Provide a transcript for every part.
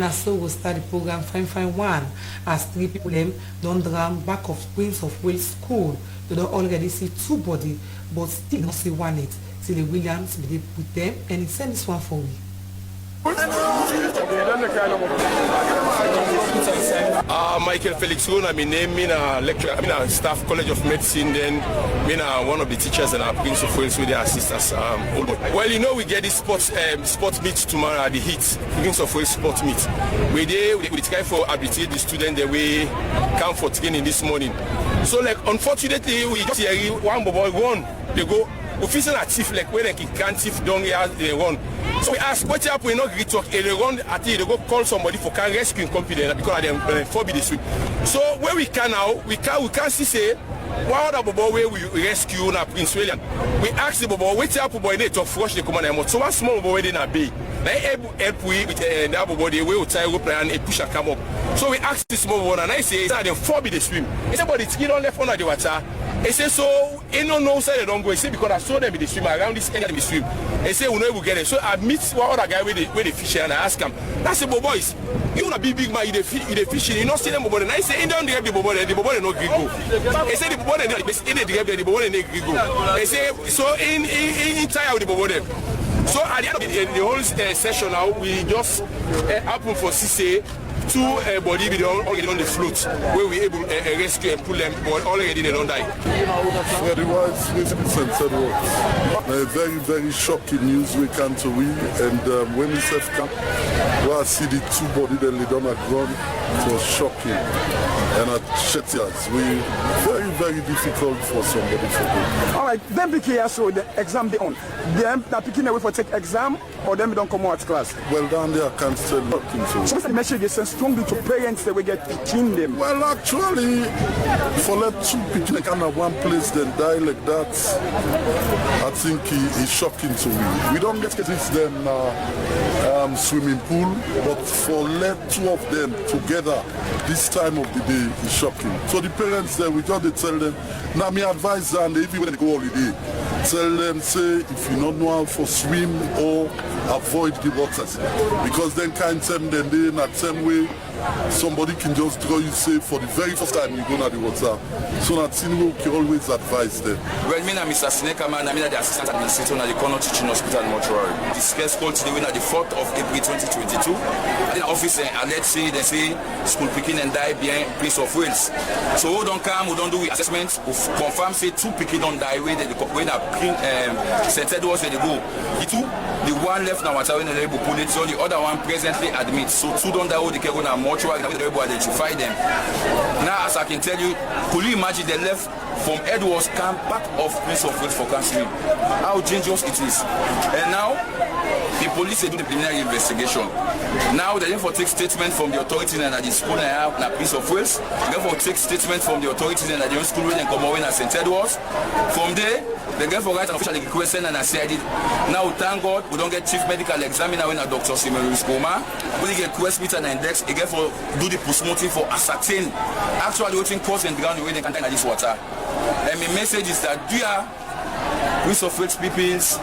And so we start the program Fine One as 3 people them don't drown back of Prince of Wales School. They don't already see 2 bodies, but still not see 1 it. Till the Williams be there with them and he send this one for me. Michael Felix Rona, my name, I'm a lecturer, I'm a staff College of Medicine, then I'm one of the teachers and Prince of Wales with the assistants. Well, you know, we get this sports meet tomorrow at the HIT, Prince of Wales sports meet. We try for habilitate the student that we come for training this morning. So, like, unfortunately, we just hear one boy run, they go, we feel a thief, like, when they can't thief down here, they run. So we ask, what up, we not talk, and they run at it, they go call somebody for can rescue company because they forbid the swim. So where we can now, we can see say, what other boy we rescue na Prince William. We ask the boy, what up boy they talk flush the command. So one small boy they not be. They help we with the other boy they will tie rope and a pusher come up. So we ask this small one and I say, it's not them forbid the swim. It's about the skin on left under the water. He say so, he no say they don't go. He say because I saw them in the swim around this end of the swim. He say we know we get it. So I meet one other guy with the fisher and I ask him. That's the boys. You wanna be big man, you the fishing. You not see them boy. And I say, he don't grab the boy. The boy no go. He say the boy they grab the boy they go. He say so in tie with the boy. So at the end of the whole session now, we just happen for CCA. 2 body be already on the float where we able to rescue and pull them, but already they don't die. For the wives, St. Edwards, very, very shocking news we come to we, and when we said camp, well, I see the 2 body that lay down at ground, it was shocking. And at Shetias, we very, very difficult for somebody to do. All right, then be here so the exam they on. Them that picking away for take exam or them don't come out class. Well, down there I can't say nothing to. So what's the message they send strongly to parents that we get picking them? Well, actually, for let 2 picking kind of one place then die like that, I think it's shocking to me. We don't get to teach them swimming pool, but for let 2 of them together this time of the day is shocking. So the parents there, we just tell them, now me advise them, even when they go holiday, tell them, say, if you not know how to swim or avoid the waters. Because then kind them, then they not same way, somebody can just draw you safe for the very first time you go to the water. So that thing we can always advise them. Well, me and Mr. Sinekaman, I'm the assistant administrator at the Cornell Teaching Hospital Mortuary. This case called today at the 4th of April 2022. The office let's say they say school picking and die behind Prince of Wales. So we don't come, we don't do assessments, we confirm say 2 picking don't die when St. Edwards where they go. The 1 left now when they're able to pull it, so the other one presently admits. So 2 don't die, they can go now mortuary, they're able to identify them. Now as I can tell you, could you imagine they left from Edwards camp back of Prince of Wales for counseling? How dangerous it is. And now the police are doing the preliminary investigation. Now they therefore take statement from the authorities and at the school and at Prince of Wales. Therefore take statement from the authorities and at the school and come away at St. Edwards. From there, they therefore write an official request and I say I did. Now thank God we don't get chief medical examiner when a Dr. Simerus Koma. We get quest meter and index again for do the postmortem for ascertain actually waiting cause and ground the way they can enter this water. And my message is that dear Prince of Wales peoples,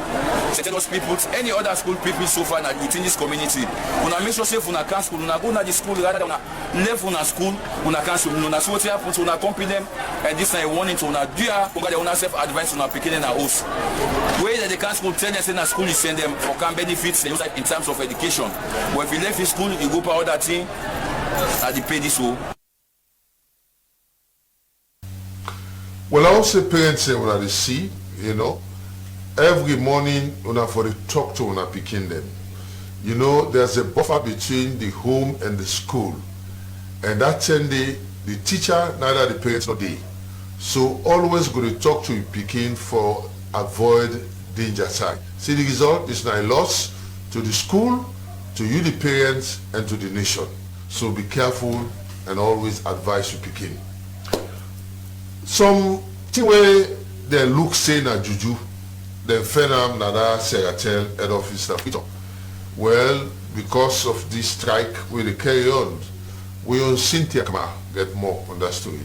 St. Edwards peoples, any other school people so far within this community, una make sure say una can school, una go na the school rather than left una school, una can school, una so what happen to una company them, and this time warning to una dear, una self advice una picking in a house. Where that they can school tell them say na school is send them for can benefits in terms of education. But if you left the school, you go for other thing, and they pay this way. Well, I also parents say when they see, you know, every morning when I for the talk to when I picking them, you know, there's a buffer between the home and the school, and that 10 day the teacher neither the parents not there, so always go to talk to picking for avoid danger side. See the result is now a loss to the school, to you the parents, and to the nation. So be careful and always advise you picking. Some thing where they look say na juju, then Fenam Nada Seratel head office na Peter. Well, because of this strike we they carry on, we on Cynthia Kama get more on that story.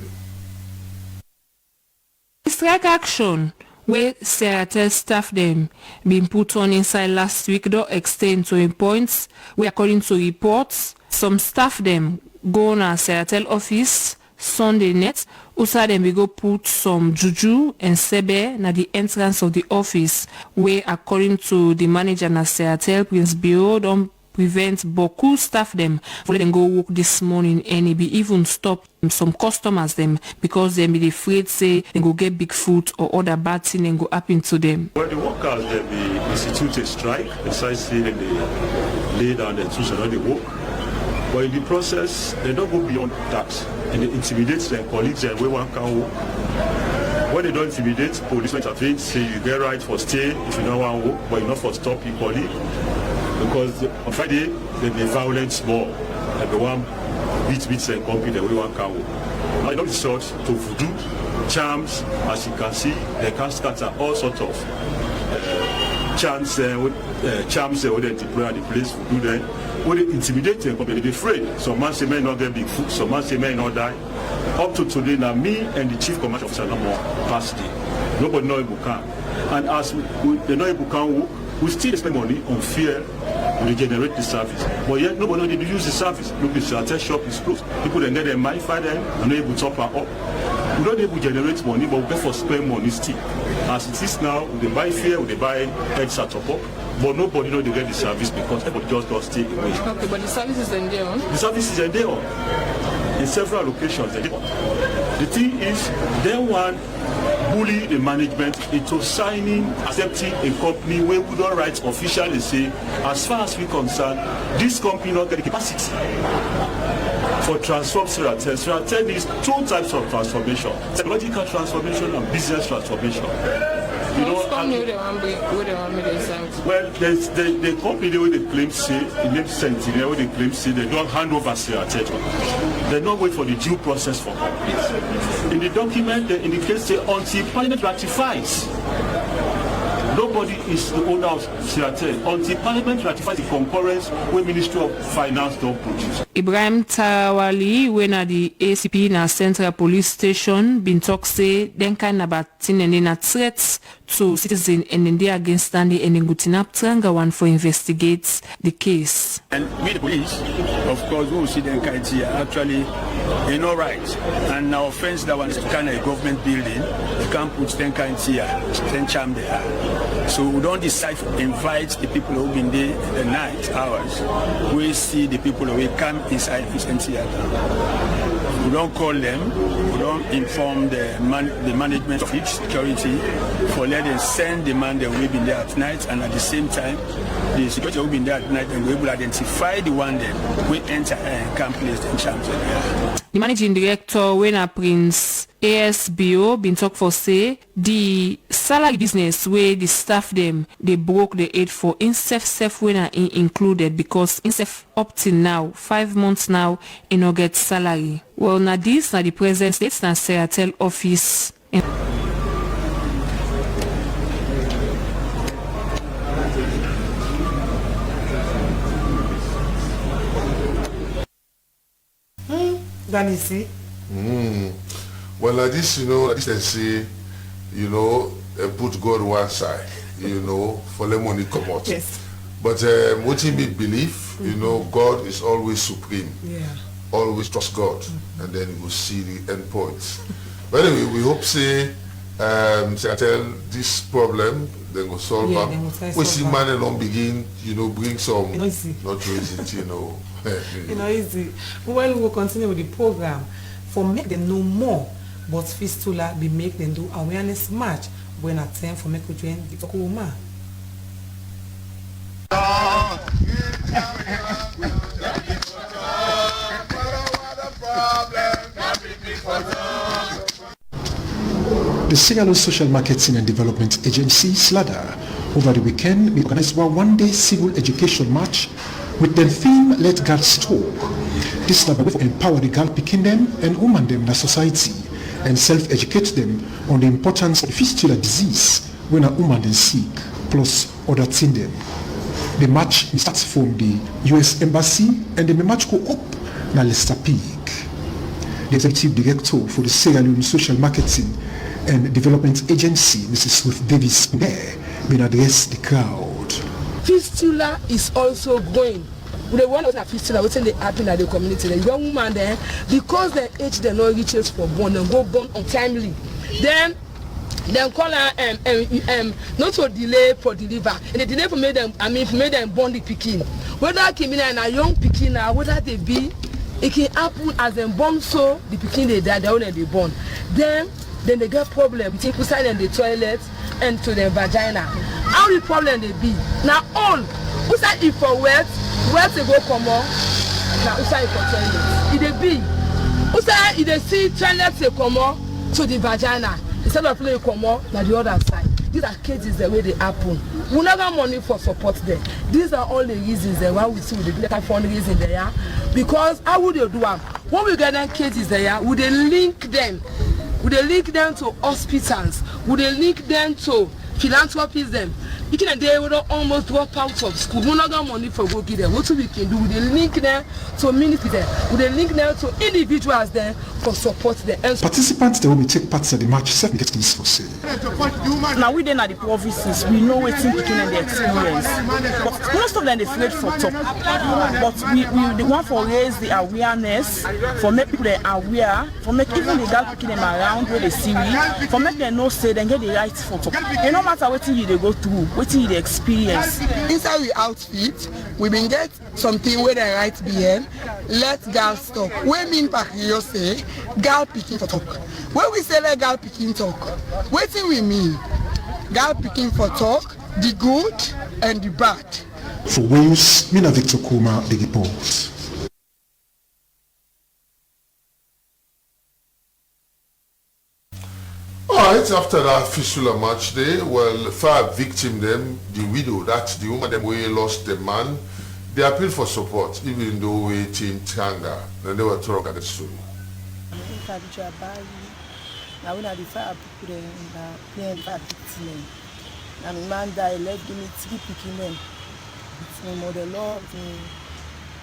Strike action where Seratel staff them been put on inside last week don't extend to a points where according to reports Some staff them go na Seratel office Sunday night. Usa them we go put some juju and sebe na the entrance of the office, where according to the manager na Seratel Prince Bureau don't prevent Boku staff them for let them go work this morning, and it be even stop some customers them because they be afraid say they go get big food or other bad thing and go happen to them. Well, the workers they be institute a strike, precisely they lay down the tools and they work. But in the process, they don't go beyond that, and they intimidate their colleagues and we want can work. When they don't intimidate, police intervene, say you get right for stay if you don't want to work, but you not for stop your colleague. Because on Friday, there be violence more. Everyone beats and compete the way one can work. I don't resort to voodoo, charms, as you can see, they can scatter all sorts of charms where they deploy at the place for do them. When they intimidate them, they be afraid. Some man say may not get big food, some man say may not die. Up to today, now me and the chief commercial officer no more past day. Nobody know who can. And as they know who can work, we still spend money on fear to regenerate the service. But yet nobody know they use the service. Look, the Seratel shop is closed. People then get their mind find them and not able to top her up. We don't able to generate money, but we pay for spend money still. As it is now, they buy fear, they buy heads at top up. But nobody know they get the service because everybody just don't stay away. Okay, but the service is in there. The service is in there. In several locations. The thing is, they want bully the management into signing, accepting a company where we don't write officially say, as far as we concerned, this company not get the capacity for transform Seratel. Seratel needs two types of transformation: technological transformation and business transformation. You know, well, there's the company where they claim say, in the Sentinel, where they claim say they don't hand over Seratel. They don't wait for the due process for complete. In the document, they indicate say until Parliament ratifies. Nobody is the owner of Seratel until Parliament ratifies the concurrence where Ministry of Finance don't produce. Ibrahim Tarawali, when at the ACP na Central Police Station, been talk say then kind about thing and then a threats to citizens and then they against standing and then go tinap tranga one for investigate the case. And with the police, of course, we will see the criteria actually no right. And our friends that want to kind of a government building, you can't put 10 criteria, 10 charm there. So we don't decide to invite the people who've been there in the night hours. We see the people who will come inside this theater. We don't call them, we don't inform the management of each security for letting them send the man that will be there at night, and at the same time, the security will be there at night and we will identify the one that we enter and can place the champion. The managing director, when Prince ASBO, been talk for say the salary business where the staff them they broke the aid for INSEF when included because INSEF up till now 5 months now in no get salary. Well, now this na the present state na Seratel office. Danny, see? Well, like this, you know, like this they say, you know, put God one side, you know, for the money come out. Yes. But what he believe, you know, God is always supreme. Yeah. Always trust God, and then we'll see the end point. But anyway, we hope say, Seratel this problem, then we'll solve them. We see man and don't begin, you know, bring some, not easy, you know. You know, easy. Well, we'll continue with the program for make them know more. But Fistula be make them do awareness march when at time for make we join the Okuma. The Sierra Leone Social Marketing and Development Agency, SLADA, over the weekend we organized a one-day civil education march with the theme Let Girls Talk. This is a way to empower the girl picking them and woman them in the society and self-educate them on the importance of the fistula disease when a woman is sick, plus other things them. The march starts from the U.S. Embassy and the march go up na Lester Peak. The Executive Director for the Sierra Leone Social Marketing and Development Agency, Mrs. Ruth Davis, will address the crowd. Fistula is also growing We want to fistula wetin dey happen at the community. The young woman then, because the age they no reaches for born, and go born untimely. Then call her not to delay for deliver. And the delay for make them born the pikin. Whether came in a young pikin now, whether they be, it can happen as them born so the pikin they die, they only born. Then they get problem between inside in the toilet and to the vagina. How the problem they be? Now all inside if for wet to go come on. Now inside for toilet. It they be. Inside if they see toilet to come on to the vagina. Instead of playing come on, now the other side. These are cases the way they happen. We not got money for support them. These are all the reasons why we see with the better fundraising there. Because how would they do them? When we get them cases there, would they link them? Would they link them to hospitals? Would they link them to philanthropies them? You can they would almost drop out of school. We not got money for go give them. What we can do? Would they link them to ministry them? Would they link them to individuals there for support them? Participants they will take part in the match. Set get this for sale. Now we then at the provinces, we know what's in picking and the experience. But most of them they afraid for talk. But we the one for raise the awareness, for make people they aware, for make even the girl picking them around where they see we, for make them know say then get the right for talk. And no matter what you they go through, what you the experience. Inside we outfit, we been get something where they write behind, let girls talk. We mean Pakio say, girl picking for talk. When we say let girl picking talk, what do we mean? Girl picking for talk, the good and the bad. For Wales, Mina Victor Kuma, the report. Alright, after that fistula match day, well, 5 victims them, the widow, that's the woman them we lost the man, they appealed for support, even though we team Tanga, and they were talking at the story. Now when I defer people in the plane victim, and the man died, left me 3 picking them. It's my mother love me,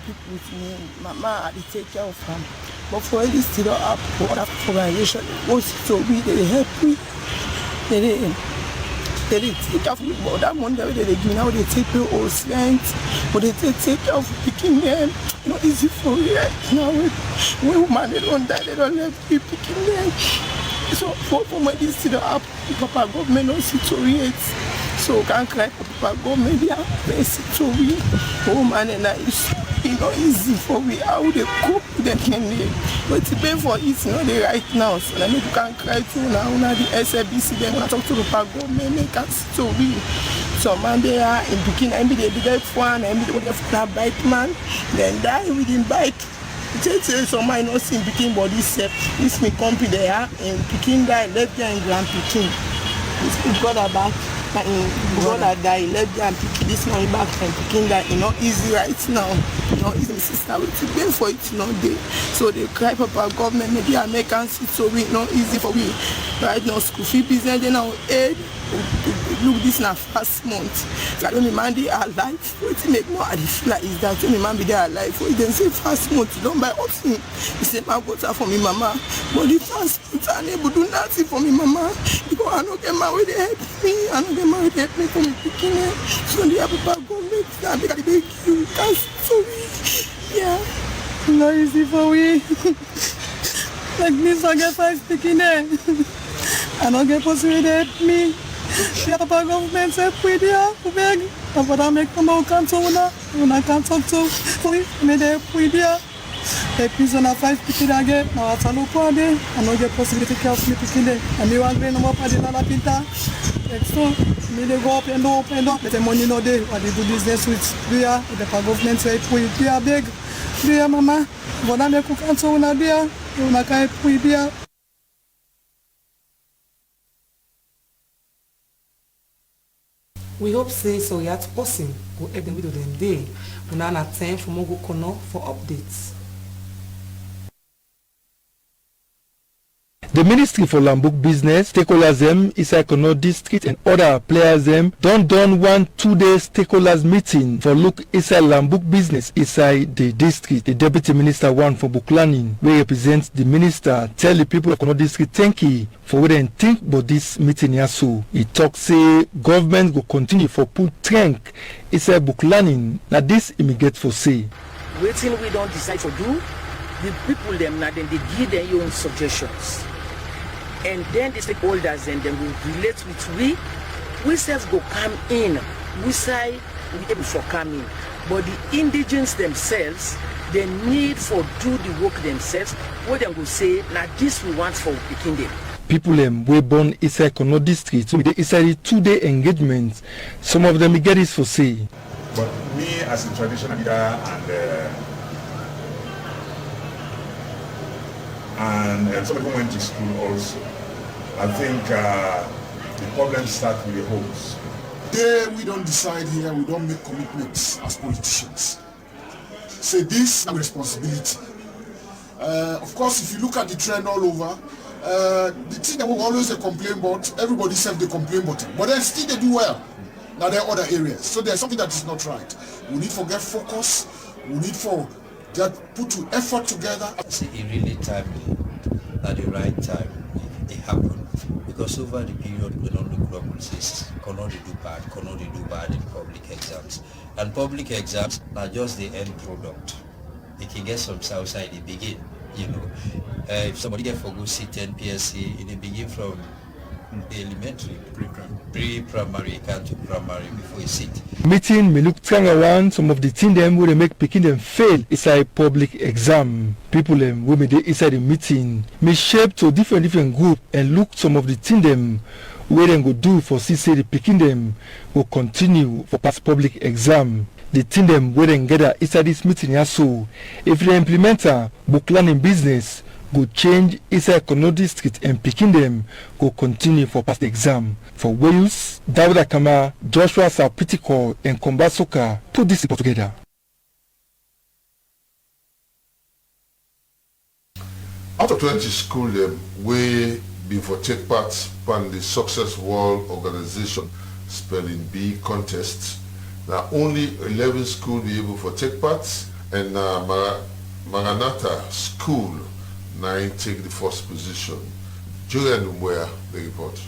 people with me, mama, I take care of them. But for this still up for that organization, so we they help me. They take care of me, but that money they give me now they take me all rent, but they take care of picking them. Not easy for me right now. When woman they don't die, they don't let me picking them. So for my this still up, Papa government don't situate. So can cry for Papa government they are situate. Woman and it's not easy for me. How they cope they can live. But to pay for it, not the right now. So I mean you can cry too now. Now the SABC they want to talk to Papa government they can situate. So man they are in Pekin, I mean they get one, I mean they have bite man, then die within bite. So my not in Pekin body set. This me company there in Pekin die left there in Grand Pekin. This got about brother die left there and Pekin. This man back and Pekin die. It's not easy right now. Not easy sister. We to pay for it not day. So they cry Papa government maybe American so we not easy for we. Right now school fee business they now aid. Look this now first month. Like when my man they are alive, what make more additional is that when my man be there alive, what they say first month you don't buy option. He said my water for me mama. But the first month I never do nothing for me mama. Because I don't get married they help me. I don't get married they help me for me picking it. So the Papa government now they got to make you sorry. Yeah. Not easy for we. Like this I get 5 picking it. I don't get possibility to help me. The Papa government said, "We there, we beg." But I make come out cancel when I can't talk to. Me there, we there. The prison of 5 people again. Now I look for them. I don't get possibility to help me picking them. And me want to no more for the la pinta. So me they go up and up. But the money no there. What they do business with there. The Papa government say, "We there, beg, there, mama." But I make cancel when I there. When I can't we there. We hope say so yet person go help them with them day. We now have time for more go for updates. The Ministry for Land Book Business, stakeholders them inside Kono District and other players them done 1-2-day stakeholders meeting for look inside land book business inside the district. The Deputy Minister one for book learning, who represents the minister, tell the people of Kono District thank you for what they think about this meeting here. So he talks say government will continue for put strength inside book learning. Now this immediate for say. Waiting we don't decide to do, the people them now then they give their own suggestions. And then the stakeholders and then will relate with we self go come in, we say we able for coming. But the indigenous themselves, they need for do the work themselves, what they will say, now this we want for picking them. People were born inside Kono District, so they decided 2-day engagement. Some of them get this for say. But me as a traditional leader and some people went to school also. I think the problem starts with the homes. There we don't decide here, we don't make commitments as politicians. Say this is our responsibility. Of course, if you look at the trend all over, the thing that we always complain about, everybody says they complain about it, but then still they do well. Now there are other areas, so there's something that is not right. We need to get focus, we need to put effort together. It's really timely, at the right time, it happened. Because over the period we don't look up and say, cannot do bad in public exams. And public exams are just the end product. They can get some outside the begin, you know. If somebody get for good C10 PSC, they begin from the elementary, pre-primary, can't do primary before you sit. Meeting may look strong around some of the things them where they make picking them fail inside public exam. People them will be inside the meeting may shape to different group and look some of the things them where they go do for say the picking them will continue for past public exam. The thing them where they gather inside this meeting also if they implement book learning business go change inside Kono District and picking them go continue for past exam. For Wales, Dawda Kama, Joshua Sapitiko and Kombasoka put this together. Out of 20 schools them we before take part in the Success World Organization Spelling Bee contest. Now only 11 schools be able to take part and Maranatha School 9 take the first position. Julian Where the report.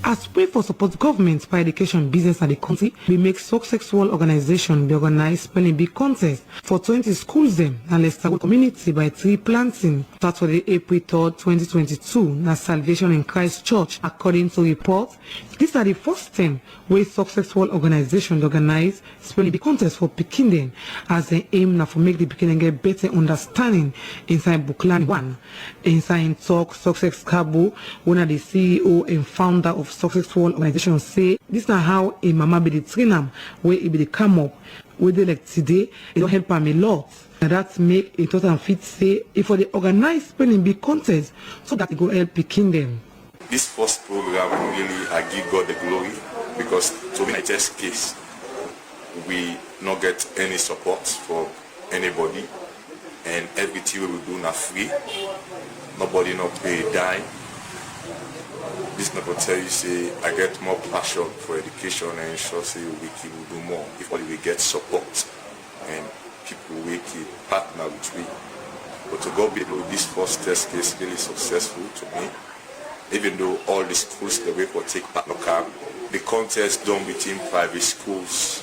As we for support government for education business at the country, we make Success World Organization be organize spelling bee contest for 20 schools them and let's start community by tree planting. Saturday, April 3rd, 2022, na Salvation in Christ Church. According to report, these are the first time where Success World Organization organize spelling bee contest for picking them as they aim now for make the beginning get better understanding inside Bookland 1. Inside talk Success Cabo, one of the CEO and founder of Success World Organization say this is how a mama be the trainer where it be the come up with the like today it don't help them a lot. And that make a total fit say if for the organized spelling bee contest so that it go help picking them. This first program really I give God the glory because to me, test case, we not get any support for anybody and everything we do not free. Nobody not pay a dime. This not tell you say I get more passion for education and ensure say we will do more if only we get support and people we can partner with me. But to go with this first test case really successful to me. Even though all the schools the way for take partner card, the contest done between private schools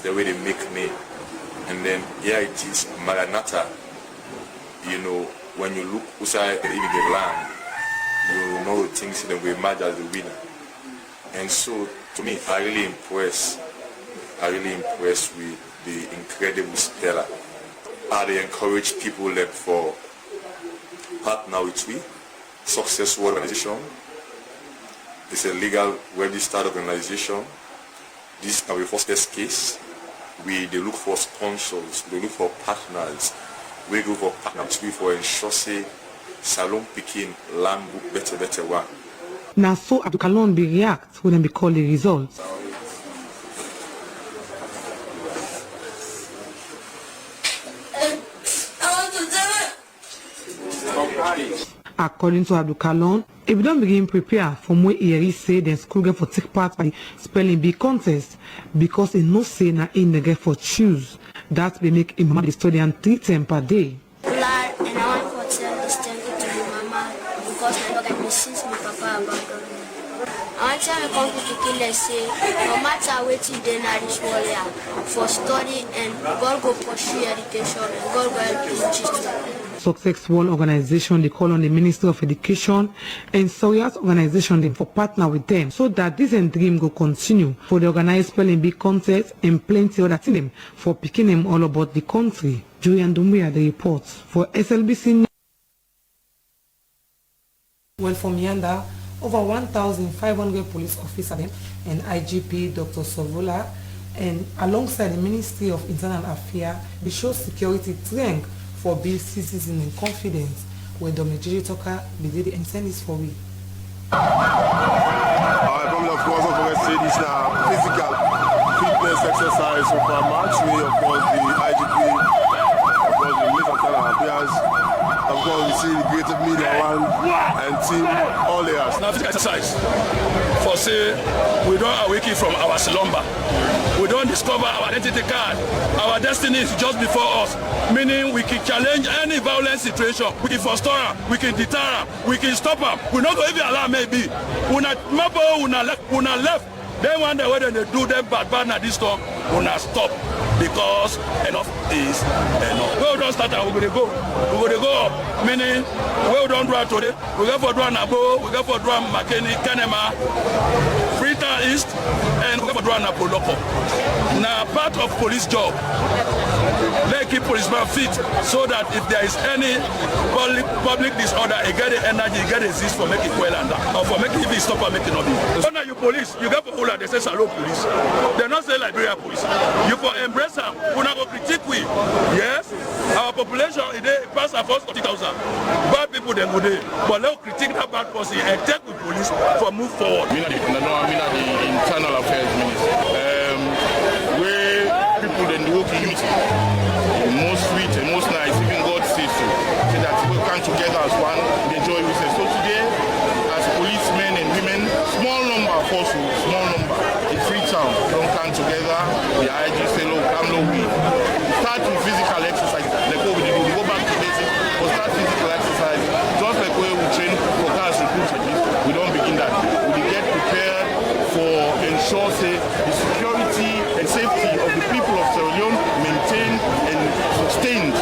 the way they make name. And then here it is Maranatha. You know, when you look outside in the land, you know the things that we emerge as the winner. And so to me I really impressed with the incredible speller. I encourage people like for partner with me. Success World Organization. It's a legal registered organization. This is our first test case. They look for sponsors, they look for partners. We go for partners, we for ensure say Salon picking land book better one. Now so Abdul Kalon be react when they call the results. According to Abdul Kalon, if we don't begin prepare from where he say then school get for take part by spelling bee contest because he no say na in the get for choose. That will make him mama study and 3 times per day. And I want to tell this thank you to my mama because I don't get me since my papa abandoned me. I want to tell my country to say no matter what you do in this world for study and God go pursue education and God go help you teach. Successful organization they call on the Ministry of Education and Soria's organization them for partner with them so that this dream go continue for the organized spelling bee contest and plenty other things for picking them all about the country. Julian Dumbuya the reports for SLBC News. Well, from Yanda, over 1,500 police officers and IGP Dr. Sovola and alongside the Ministry of Internal Affairs, they show security strength for build citizen and confidence when Dominic Toka be the incentives for we. Our government of course also say this now physical fitness exercise of our march we of course the IGP, of course the Minister of Internal Affairs, of course we see the Greater Media One and team all layers. Now physical exercise for say we don't awaken from our slumber. We don't discover our identity card. Our destiny is just before us. Meaning we can challenge any violent situation. We can forestall her, we can deter her, we can stop her. We not going to even allow maybe. Una left. Then one day when they do them bad at this time, una stop. Because enough is enough. We don't start and we're going to go. We're going to go up. Meaning, we don't do it today. We go for Dwan Abo, we go for Dwan McKinney, Kenema, Freetown East, and we go for Dwan Apoloko. Now, part of police job, they keep policemen fit so that if there is any public disorder, you get the energy, you get the zest for making well and that, or for making even stop and making not be. So now you police, you get for all that they say Salon police. They're not saying Liberia police. You for embrace them, we not go critique we. Yes, our population today pass a first 40,000. Bad people then go there, but let's critique that bad person and take with police for move forward. I mean the internal affairs minister. Where people then work in unity, most sweet and most nice, even God says so. So that we come together as one, they enjoy with us. So today, as policemen and women, small number of us, small number in Freetown, don't come together. The IG say, look, come low, we start with physical exercise. Like what we do, we go back to basics, we start physical exercise. Just like where we train for cars recruitment, we don't begin that. We get prepared for ensure say the security and safety of the people of Sierra Leone maintained and sustained.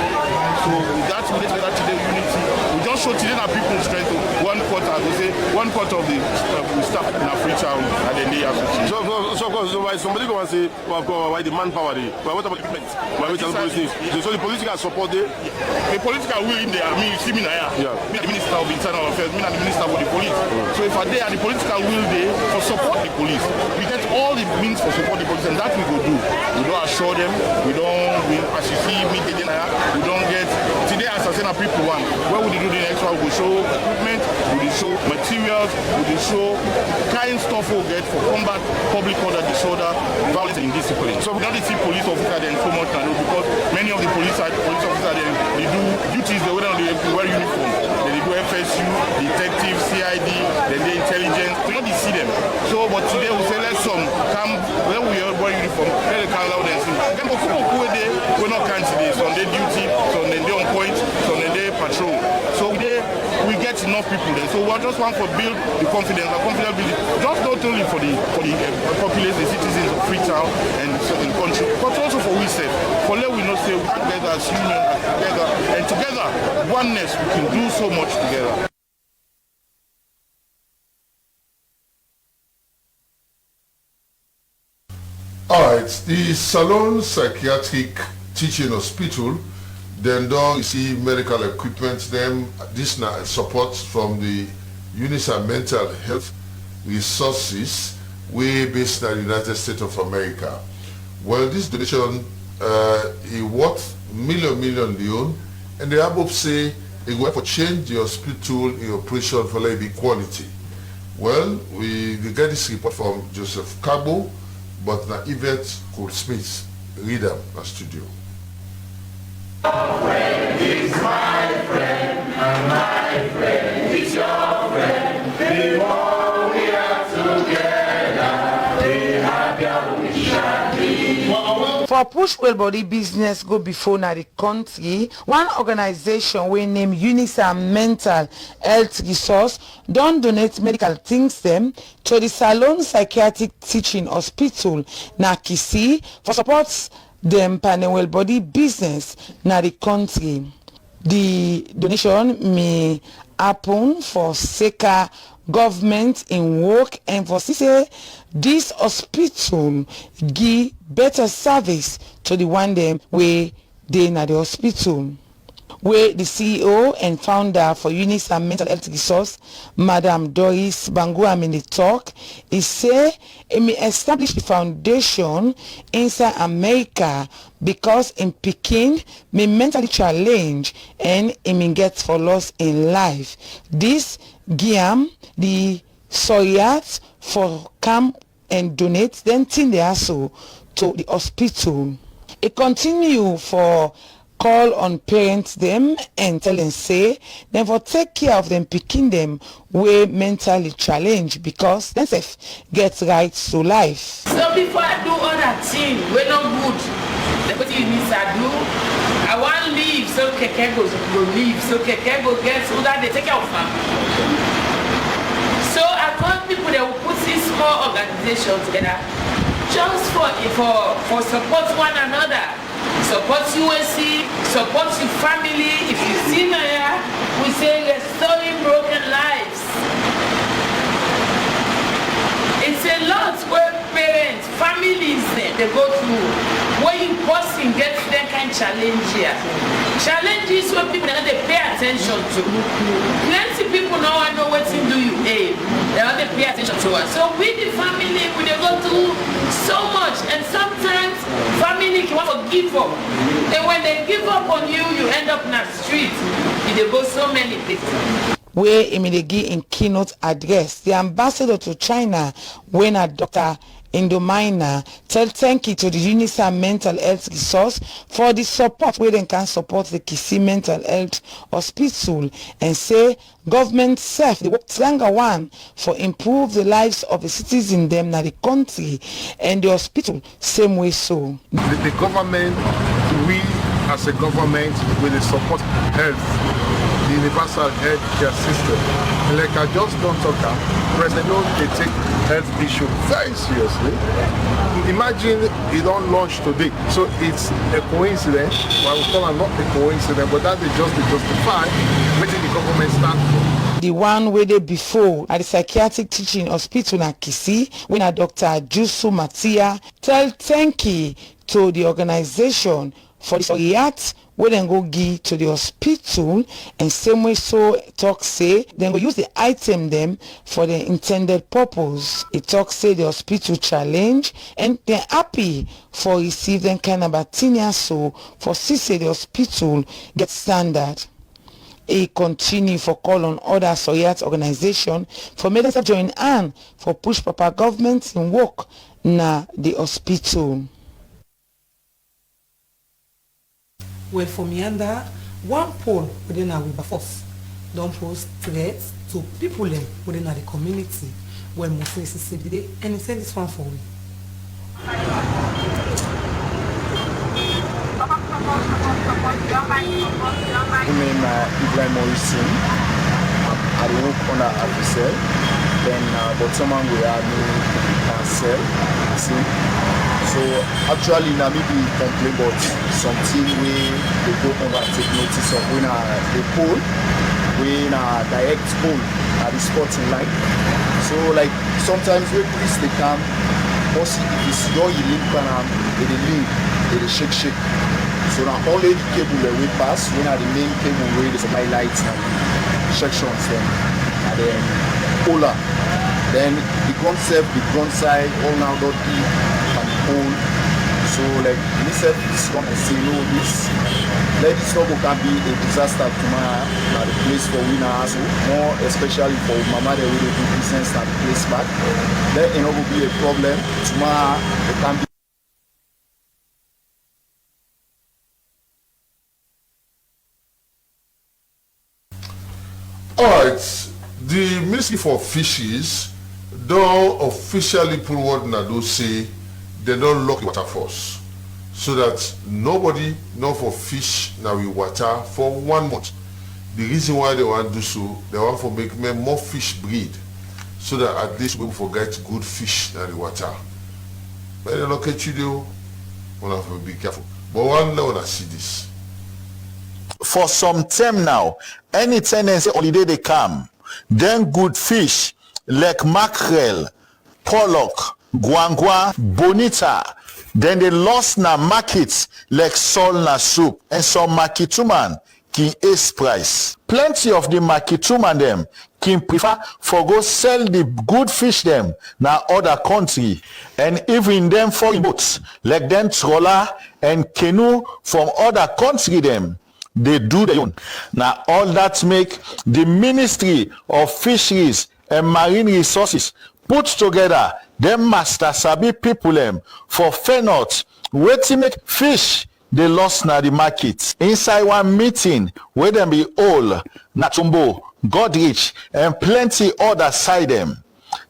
So that's what together today unity. We just show today that people strength to 1/4, we say 1/4 of the staff in a Freetown and then they associate. So of course, so why somebody go and say, well, why the manpower there? Well, what about equipment? Why we tell the police? So the political support there? The political will in there, I mean, you see me now, me the Minister of Internal Affairs, me the Minister of the Police. So if I there, the political will there for support the police. We get all the means for support the police, and that we go do. We don't assure them, as you see me today, we don't get, today as I said, people want, where would they do the next one? We show equipment, we show materials, we show kind stuff we'll get for combat public order disorder, violence and indiscipline. So we don't see police officers then so much now because many of the police officers they do duties they wear uniform. They do FSU, detective, CID, then the intelligence. We don't see them. So but today we say let's come when we wear uniform, let the come loud and sing. Then we're not candidates on their duty, so then they on point, so then they patrol. So we get enough people there. So we just want to build the confidence, building, just not only for the populace, the citizens of Freetown and the country, but also for we self. For let we not say we together as union, and together, oneness, we can do so much together. Alright, the Salon Psychiatric Teaching Hospital then don't receive medical equipment, them this support from the UNICEF Mental Health Resources way based in the United States of America. Well, this donation is worth million leon, and the above say it will change the hospital in operation for labor equality. Well, we get this report from Joseph Cabo, but now Yvette Cool-Smith read them in the studio. My friend is my friend, and my friend For push well body business go before na the country, one organization we name UNISA Mental Health Resource don donate medical things them to the Salon Psychiatric Teaching Hospital na Kisi for support them panel well body business na the country. The donation may happen for Seka government in work and for say this hospital give better service to the one them way they na the hospital. Where the CEO and founder for UNISA Mental Health Resource, Madam Doris Bangua in the talk, he say it may establish the foundation inside America because in Peking may mentally challenge and it may get for loss in life. This Guillaume the Soyat for come and donate then tin they also to the hospital. It continue for call on parents them and tell them say them for take care of them picking them way mentally challenged because them get right to life. So before I do other thing we not good, the what you need to do, I want leave so Keke go leave so Keke go get so that they take care of family. So I told people they will put this small organization together just for support one another. Support USC, support your family. If you see Naya, we say restoring broken lives. It's a lot where parents, families they go through. Where you person gets that kind of challenge here. Challenges where people they pay attention to. Plenty people now I know what to do you aim. They don't pay attention to us. So with the family, we they go through so much, and sometimes family can want to give up. And when they give up on you, you end up in the street. They go so many places. Where immediately in keynote address, the ambassador to China, when a Dr. Indomina tell thank you to the UNISA Mental Health Resource for the support where they can support the Kisi Mental Health Hospital and say government self they work stronger one for improve the lives of the citizens them na the country and the hospital same way so. The government, we as a government will support health. The universal health care system. And like I just don't talk about, President, they take health issue very seriously. Imagine it don't launch today. So it's a coincidence. Well, I would call it not a coincidence, but that is just to justify waiting the government stand for. The one where they before at the Psychiatric Teaching Hospital in Kisi, when a Dr. Jusu Matia tell thank you to the organization for the Soyat where then go give to the hospital and same way so talk say then go use the item them for the intended purpose. It talk say the hospital challenge and they're happy for receive them kind of batinia so for see say the hospital get standard. He continue for call on other Soyat organization for medicine join hand for push proper government in work na the hospital. Well, for Meander, one poll within our Wilberforce don't pose threats to people within the community. Well, most necessarily, and he said this one for me. My name is Ibrahim Morrison. I work on a officer. Then, but someone will have me cancel. So actually, now maybe complain about something where they go over and take notice of when they poll, when direct poll at the sporting line. So like sometimes when police they come, also if it's your link and they link, they shake. So now only the cable that we pass when are the main cable where they supply lights and sections then and then polar. Then the concept, the ground side, all now got and the pole. So like myself is going to say no, this let this logo can be a disaster to my the place for winners, more especially for mama that will do business and place back. Then it will be a problem tomorrow. It can be. Alright, the Ministry for Fishes don't officially put what Nado say they don't lock the water force. so that nobody not for fish now we water for 1 month. The reason why they want to do so, they want to make more fish breed, so that at least we forget good fish in the water. But they look at you though, we have to be careful. But one day when I see this. For some time now, anytime they say holiday they come, then good fish like mackerel, pollock, guangua, bonita, then they lost na markets like sol na soup, and some marketuman can ace price. Plenty of the marketuman them can prefer for go sell the good fish them na other country, and even them for boats like them trawler and canoe from other country them. They do their own. Now all that make the Ministry of Fisheries and Marine Resources put together them master sabi people them for FENOT waiting make fish they lost na the market. Inside one meeting where them be all Natumbo, Godrich and plenty other side them.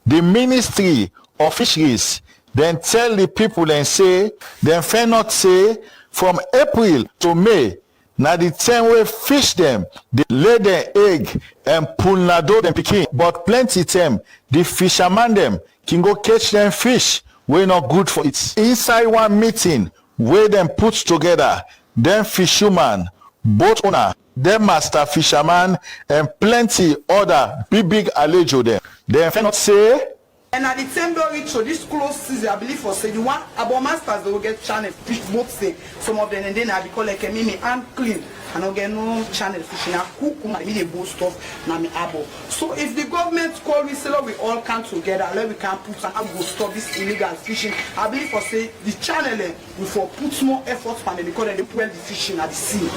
The Ministry of Fisheries then tell the people and say them FENOT say from April to May na the time we fish them, they lay their egg and pull na do them pikin. But plenty time, the fisherman them can go catch them fish wey not good for it. Inside one meeting where them put together, them fisherman, boat owner, them master fisherman, and plenty other big alejo them. They cannot say. And at the same time, so this close season, I believe for say the one about masters they will get channel fish both say some of them and then I be call like me and clean. I don't get no channel fishing. I cook my me both stuff na me abo. So if the government call we say we all come together, let we can put and go stop this illegal fishing. I believe for say the channel we for put more effort on them because they put the fishing at the sea.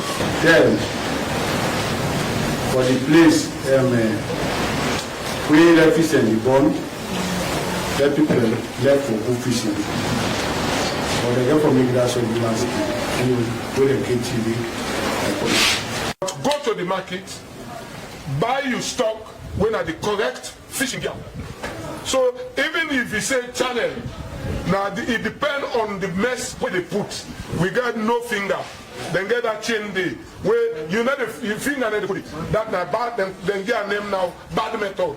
Then for the place we let fish and the bond. Let people left for good fishing. Or they get from migration to where they get TV. Go to the market, buy your stock when are the correct fishing gear. So even if you say channel, now it depends on the mess where they put. We got no finger. Then get that chain day where you know the finger and they put it. That now bad then get a name now bad method.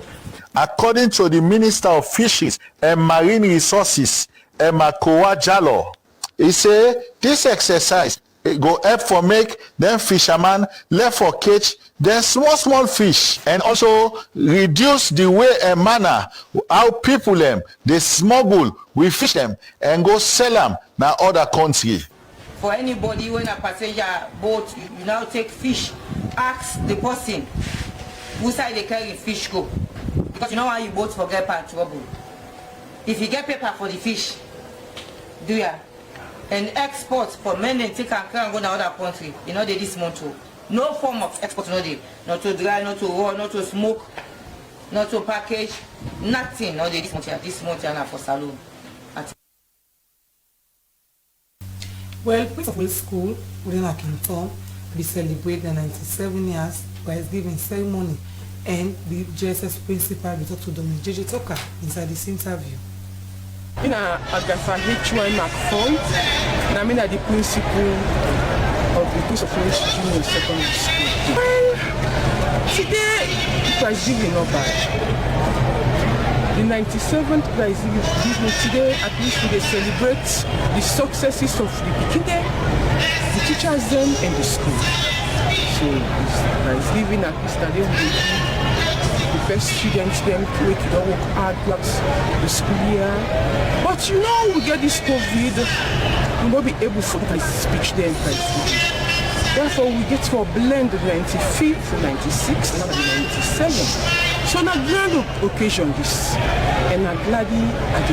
According to the Minister of Fisheries and Marine Resources, Emma Kowa Jallo, he say this exercise go help for make them fishermen left for catch them small fish, and also reduce the way and manner how people them they smuggle we fish them and go sell them na other country. For anybody when a passenger boat you now take fish, ask the person who side they carry fish go. Because you know why you both forget part trouble. If you get paper for the fish, do ya? And export for men they take and go to other country. You know they this month too. No form of export, no they. Not to dry, not to raw, not to smoke, not to package, nothing. No they this month here for saloon. Well, Prince of Wales School within Akintom, we celebrate the 97 years Thanksgiving ceremony. And the JSS principal will talk to Dominic J.J. Tucker inside this interview. In Agatha H.Y. McFont, and I'm the principal of the Prince of Wales Junior Secondary School. Well, today, Thanksgiving not bad. The 97th Thanksgiving today, at least we celebrate the successes of the beginning, the teachers then, and the school. So Thanksgiving at least that they will be the best students them to make it work hard blocks the school year. But you know we get this COVID, we won't be able to speech them Thanksgiving. Therefore we get to blend the 95th, 96, and 97. So na grand occasion this, and I'm glad I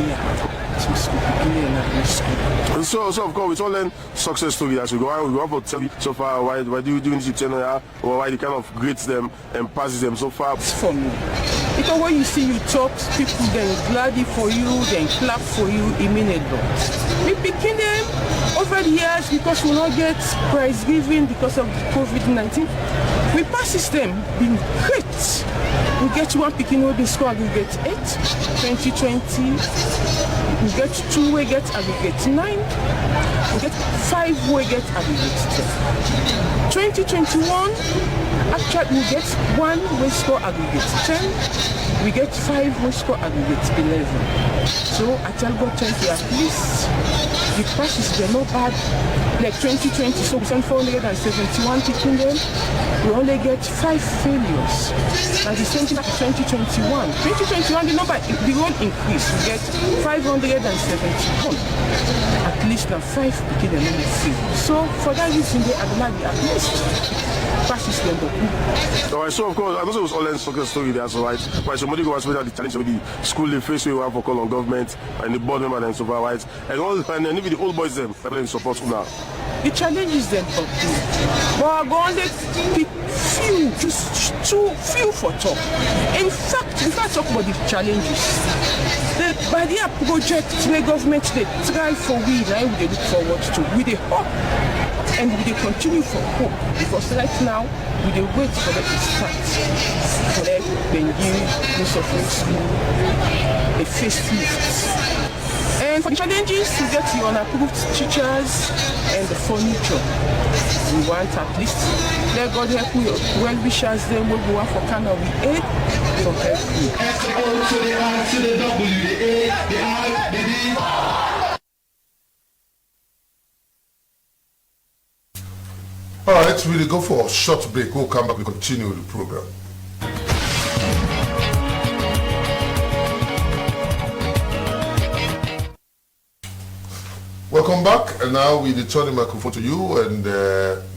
So of course, we all learn success story as we go. We go to tell you so far why do you do this channel, or why the kind of grades them and passes them so far. It's for me. Because when you see you talk, people then glad for you, then clap for you, it means a lot. We begin them over the years because we not get prize giving because of COVID-19. We pass system been great. We get one picking wey bin score aggregate 8, 2020. We get 2 wey get aggregate 9. We get 5 wey get aggregate 10. 2021, actually we get 1 wey score aggregate 10. We get 5 wey score aggregate 11. So I tell God thank you, at least the classes they're not bad. Like 2020, so we sent 471 picking them. We only get 5 failures. And the same thing like 2021. 2021, the number, the road increase. We get 571. At least now 5 picking them only fail. So for that reason, they are at least passes them up. Alright, so of course, I know it was all success story there, so right? But somebody go and the challenge with the school they face we have for call on government and the board member and so far, right? And even the old boys them that support school now. The challenges them for good. But I'm going to pick few, just too few for top. In fact, if I talk about the challenges, by their project, the government they try for we, now we look forward to, with the hope, and we continue for hope. Because right now, we wait for them to start. For them, Benji, Prince of Wales School, a facelift. And for the challenges, you get the unapproved teachers and the furniture. We want at least, let God help you, well wishers them will go out for Canada with aid for help you. Alright, we'll go for a short break. We'll come back and continue the program. Welcome back, and now we return the microphone to you and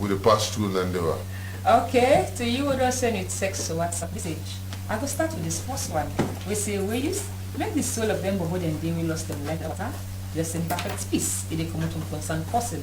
with the pass through Nandewa. Okay, to you who don't send it text or WhatsApp message. I will start with this first one. We say we use make the soul of them behold and they we lost them like water. Just in perfect peace if they come out from concerned person.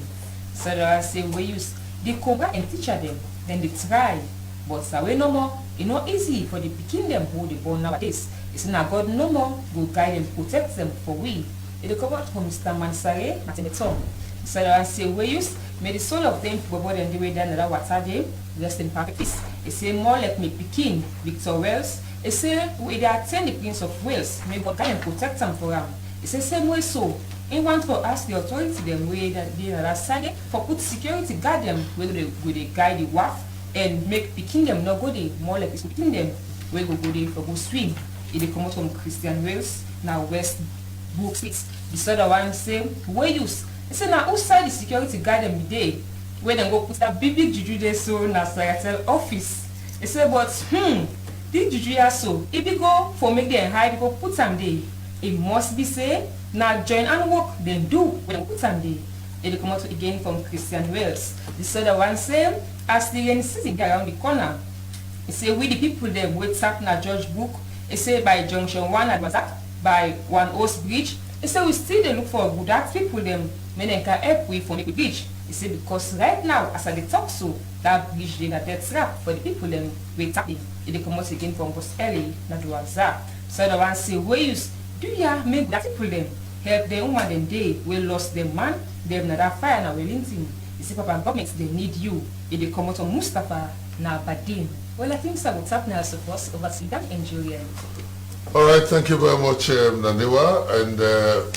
So I say we use they come back and teach them, then they try. But so we no more, it's not easy for the picking them who they born nowadays. It's not God no more go guide and protect them for we. It will come out from Mr. Mansare, Martin the Tom. So I say we use may the soul of them behold and they way down that water them, just in perfect peace. It say more like me picking Victor Wales. It say we they attend the Prince of Wales, may God guide and protect them for them. It say same way so. In want to ask the authority them way that they are side for put security guard them where they guide the wharf and make picking them not go there, more like it's picking them where go there for go swim. If they come out from Christian Wales, now West Brook Street. The other one say we use. It say now outside the security guard them day where they go put that big juju there so na Sayatel office. It say but this juju so if you go for make them hide go put them there. It must be say now join and work then do when they put them there. It come out again from Christian Wales. This other one say as the rain sitting around the corner. It say we the people them wait up na George Book. It say by junction 1 at Mazak by one Oast Bridge. It say we still they look for good act people them may they can help we for make the bridge. It say because right now as I talk so that bridge they na death trap for the people them wait up. It come out again from Post Early na do Azar. So the one say we use do ya make that people them help them woman them day we lost them man them na that fire na Wellington. You see Papa and government they need you. If they come out on Mustafa na Badin. Well I think so what's happening as of us over Sudan and Julian. Alright, thank you very much, Nandewa. And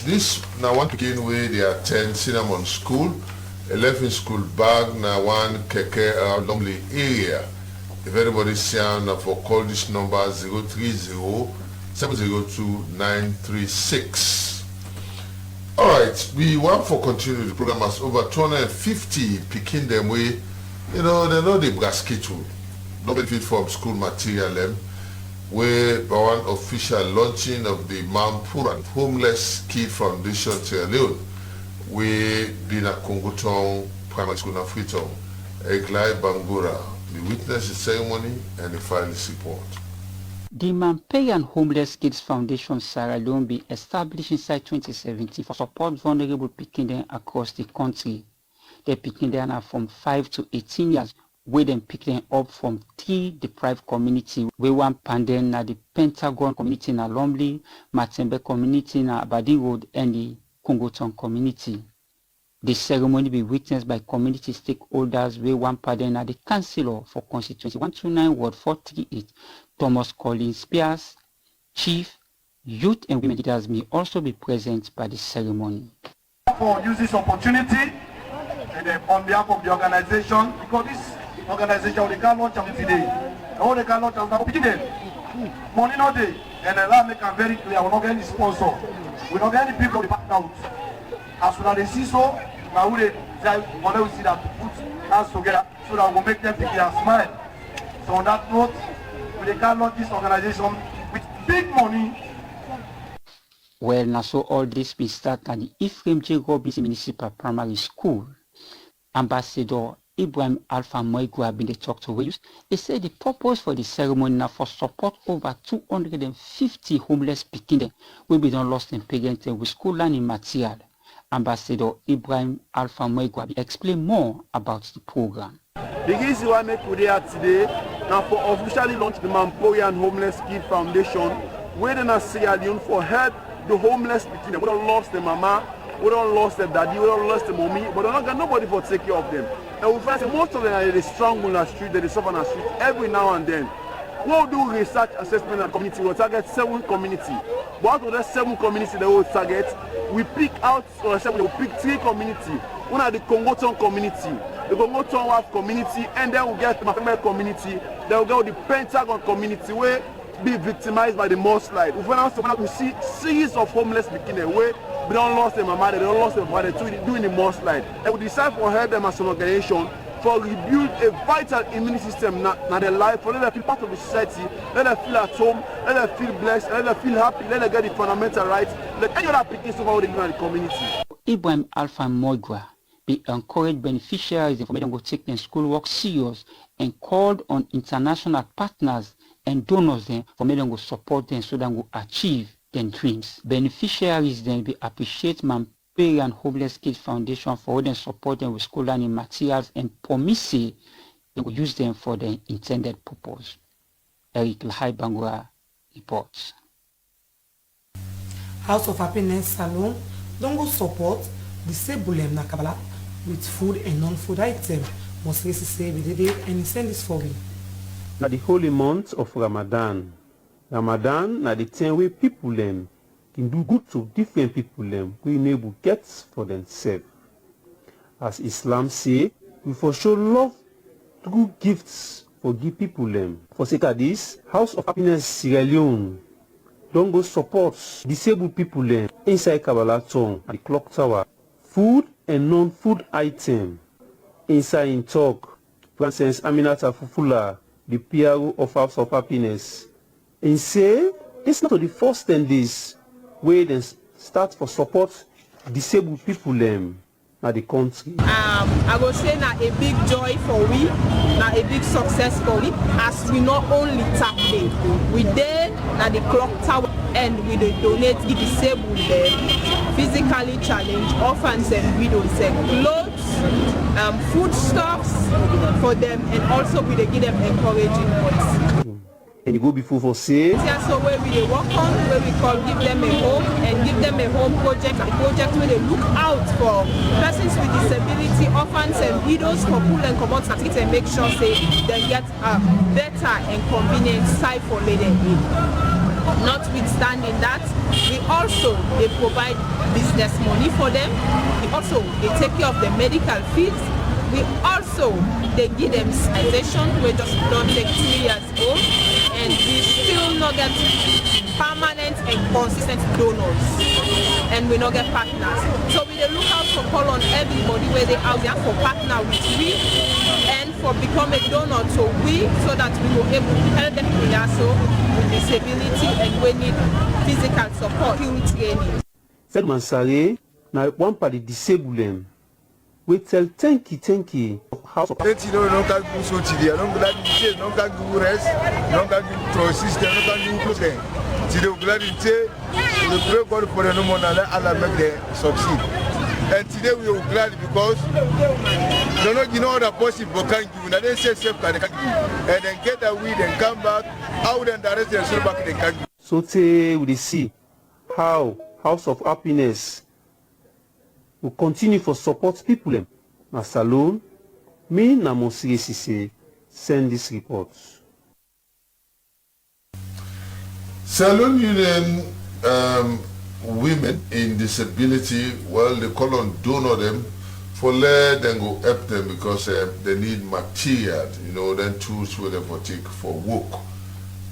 this now one begin with they attend Cinnamon School, 11 school bag now one keke Lumley area. If anybody see for call this number 030-702-936. Alright, we want for continue the program as over 250 picking them way. You know, they know the basket too. No benefit from school material where by one official launching of the Mampuran Homeless Kid Foundation Sierra Leone, we been at Kongoton Primary School in Freetown. Eglai Bangura, the witness the ceremony and the final support. The Mampuran Homeless Kids Foundation Sierra Leone be established inside 2017 for support vulnerable Pikindens across the country. The Pikindens are from 5 to 18 years. Where them pick them up from 3 deprived community, where one Panden na the Pentagon community na Lumley, Matembe community na Abadi Road and the Kongoton community. The ceremony be witnessed by community stakeholders wey one pardon na the councillor for constituency 129 Ward 438, Thomas Collins Spears. Chief, youth and women leaders may also be present by the ceremony. For use this opportunity and on behalf of the organization, because this organization they can launch today. All they can launch is beginning. Money no day, and allow make it very clear. We not get any sponsor. We not get any people to back out. As soon as they see so, now we will see that put hands together so that we will make them think they are smile. So on that note, we can launch this organization with big money. Well, now so all this been started at the Ephraim J. Robinson Municipal Primary School. Ambassador Ibrahim Alpha Moigua been the talk to youth. They said the purpose for the ceremony now for support over 250 homeless pikin will be done lost in parents with school learning material. Ambassador Ibrahim Alpha Moigua explain more about the program. The reason why I make today now for officially launch the Mampoyan Homeless Kid Foundation, where they not Sierra Leone for help the homeless pikin. We don't lost the mama, we don't lost the daddy, we don't lost the mommy, but they don't got nobody for take care of them. And we find that most of them are the strong on the street, they suffer on the street every now and then. We'll do research assessment and community. We'll target 7 communities. But out of the 7 communities that we'll target, we pick out, or we'll pick 3 communities. One are the Congoton community, the Congoton Waf community, and then we'll get the Mafembe community. Then we'll go to the Pentagon community, where be victimized by the mudslide. We find out we see series of homeless beginners where they don't lost their mama, they don't lost their father, they're doing the mudslide. And we decide for help them as an organization for rebuild a vital immune system na their life, for let them feel part of the society, let them feel at home, let them feel blessed, let them feel happy, let them get the fundamental rights, like any other application of the community. Ibrahim Alpha Moigua be encouraged beneficiaries for them to take their schoolwork serious and called on international partners and donors then for them to support them so that they will achieve their dreams. Beneficiaries then be appreciate Mampoyan Homeless Kids Foundation for them support them with school learning materials and promise they will use them for their intended purpose. Eric Lahai Bangura reports. House of Happiness Salon don't go support disabled Nakabala with food and non-food items. Most cases say we did it and send this for me. Now the holy month of Ramadan. Ramadan na the time where people can do good to different people we enable get for themselves. As Islam say, we for show love through gifts for give people For sake of this, House of Happiness Sierra Leone don't go support disabled people inside Kabbalah Town at the Clock Tower. Food and non-food item inside in talk. Princess Aminata Fufula, the PRO of House of Happiness, and say it's not the first 10 days where they start for support disabled people at the country. I will say now a big joy for we, now a big success for we, as we not only tap them, we there at the Clock Tower and we donate the disabled physically challenged orphans and widows and clothes, foodstuffs for them, and also we give them encouraging words. And you go before for say. Yeah, so where we work on, where we call give them a home and give them a home project, a project where they look out for persons with disability, orphans and widows for pull and come out and make sure say they get a better and convenient site for living. Notwithstanding that, we also they provide business money for them. We also they take care of the medical fees. We also they give them sanitation. We just don't take 2 years old, and we still not get permanent and consistent donors, and we not get partners. So we look out for call on everybody where they out there for partner with we and for become a donor to we, so that we will able to help them also with disability and we need physical support, skill training. Said Mansare, now one party disabled we tell thank you House of no can do so today. No can do rest, no can do pro system, no can do problem. Today we glad to say we pray God for the no more and Allah make them succeed. And today we are glad because they don't know the possible can give. They say self can give, and then get a weed and come back. How then the rest they should back they can give. So today we see how House of Happiness will continue for support people them. Na Salone, me na Monsire Sise send this report. Salone Union women in disability, well, they call on donor them for let them go help them because they need material, you know, then tools for them for take for work.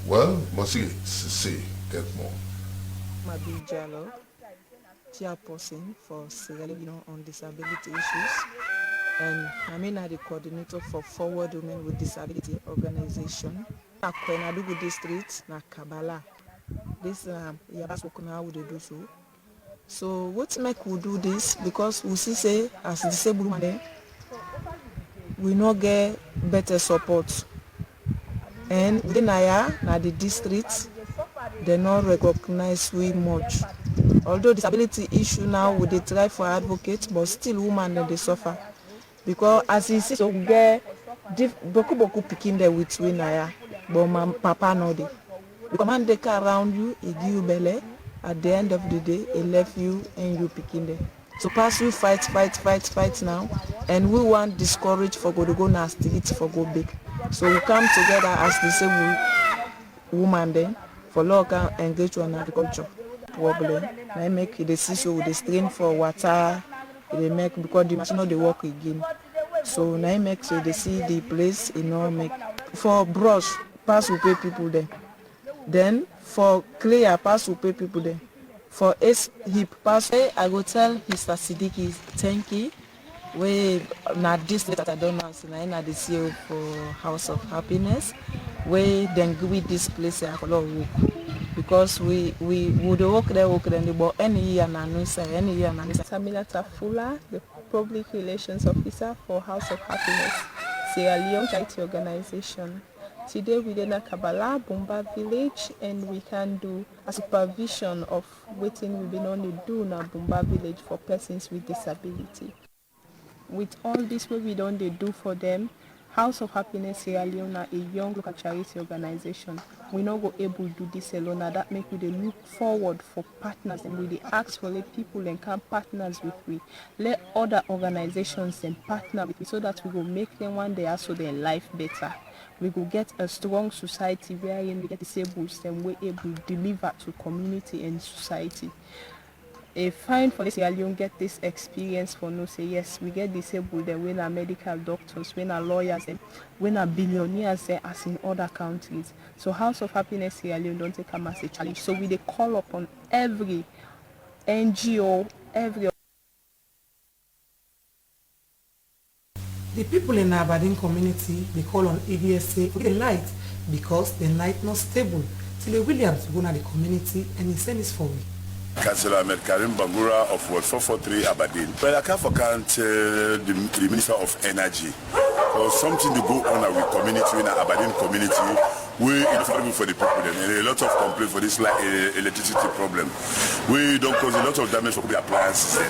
Well, Monsire Sise, get more. Mabi Jallo, chairperson for Sierra Leone on disability issues, and I'm the coordinator for Forward Women with Disability Organization. Na Kwenadugu district, na Kabala. This Yabas Wokuna would do so. So what make we do this? Because we see say as disabled women, we not get better support. And within na the district, they not recognize we much. Although disability issue now we dey try for advocates, but still women they suffer. Because as you see, so we get boku picking there with we naya, but my papa no dey. Because man they car around you, he give you belly. At the end of the day, he left you and you picking there. So pass we fight now, and we want discourage for go na street for go big. So we come together as disabled woman then for local engage on agriculture problem. I make the so with the strain for water, they make because the machine they work again. So now make so they see the place make for brush pass we pay people there. Then for clear pass we pay people there. For hip pass I go tell Mr. Sidiki thank you. We na this that I don't know, so na the CEO for House of Happiness. We then give this place a lot of work because we would work there, but any year na no say any year na. Samila Tafula, the Public Relations Officer for House of Happiness, Sierra Leone Charity Organization. Today we in Kabala, Bumba village, and we can do a supervision of what we've been only do in Bumba village for persons with disability. With all this what we don't do for them, House of Happiness Sierra Leone, a young local charity organization, we not go able to do this alone. That make we look forward for partners, and we ask for the people and come partners with we. Let other organizations and partner with we so that we will make them one day also their life better. We will get a strong society wherein we get disabled and we're able to deliver to community and society. A fine for this Sierra Leone get this experience for no say yes, we get disabled and we are medical doctors, we are lawyers, and we are billionaires as in other countries. So House of Happiness Sierra Leone don't take them as a challenge. So we call upon every NGO, every. The people in Aberdeen community, they call on ADSA for the light because the light not stable. Till Williams go to the community and he send this for me. Councillor Ahmed Karim Bangura of Ward 443 Aberdeen. Well, I can't forget the Minister of Energy. So something to go on with community in the Aberdeen community. We affordable for the people and a lot of complaints for this electricity problem. We don't cause a lot of damage for the appliances.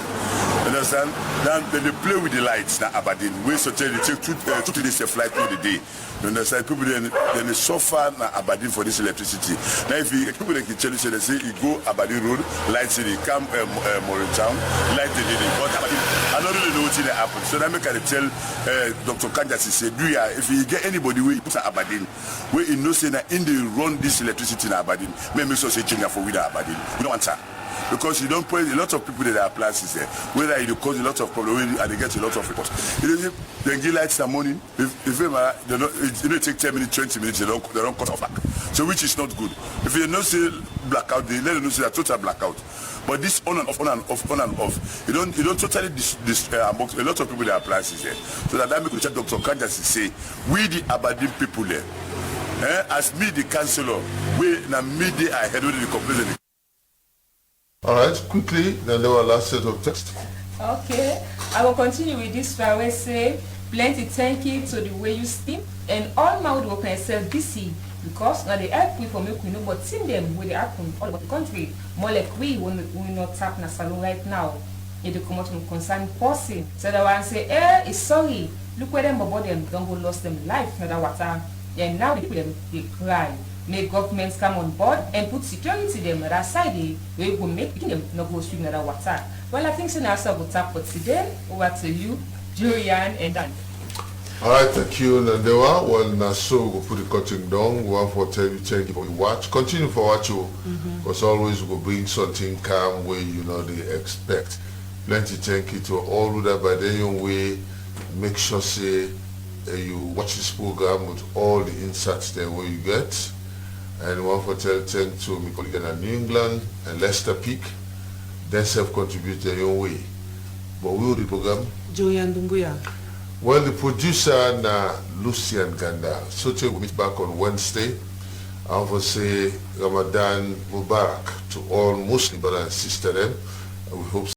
Understand? Then they play with the lights now Aberdeen. We so they take two days a flight through the day. You understand? People then they suffer now Aberdeen for this electricity. Now if people can tell you, they say you go Aberdeen Road, lights in the come Moretown, light in the but Aberdeen. I don't really know what's going to happen. So that make I tell Dr. Kanjasi say, if you get anybody where you put Aberdeen, where you know say that in the run this electricity in Aberdeen, make sure say change for with Aberdeen. We don't want that. Because you don't put a lot of people that are appliances there, whether it cause a lot of problems and they get a lot of reports. They give lights in the morning, it take 10 minutes, 20 minutes, they don't cut off back. So which is not good. If you don't say blackout, they let them know say a total blackout. But this on and off, on and off, on and off, you don't totally amongst a lot of people that are appliances there. So that make we check Dr. Kanjasi say, we the Aberdeen people there, as me the councillor, we na midday ahead of the complaint. All right, quickly, then our last set of text. Okay, I will continue with this one. We say, plenty thank you to the way you steam and all my would open yourself busy because now they help we for make we know but seeing them with the happen all over the country. More like we not tap na salon right now. You do come out from concerned person. So the one say, it's sorry. Look where them about them don't go lost them life, not that water. And now the people they cry. make governments come on board and put security them at side we will make them not go swim in the water. Well, I think so now so we'll tap for today. Over to you, Julian and Dan. All right, thank you, Nandewa. Well, now so we'll put the cutting down. We want to tell you thank you for your watch. Continue for what you, because always we'll bring something calm where you know they expect. Plenty thank you to all who that by their own way. Make sure say you watch this program with all the insights there where you get. And we want to tell thank to my colleague in New England and Leicester Peak. They self-contribute their own way. But we will the program. Julian Dumbuya. Well, the producer na Lucian Ganda. So we'll meet back on Wednesday. I want to say Ramadan Mubarak to all Muslim brothers and sisters. We hope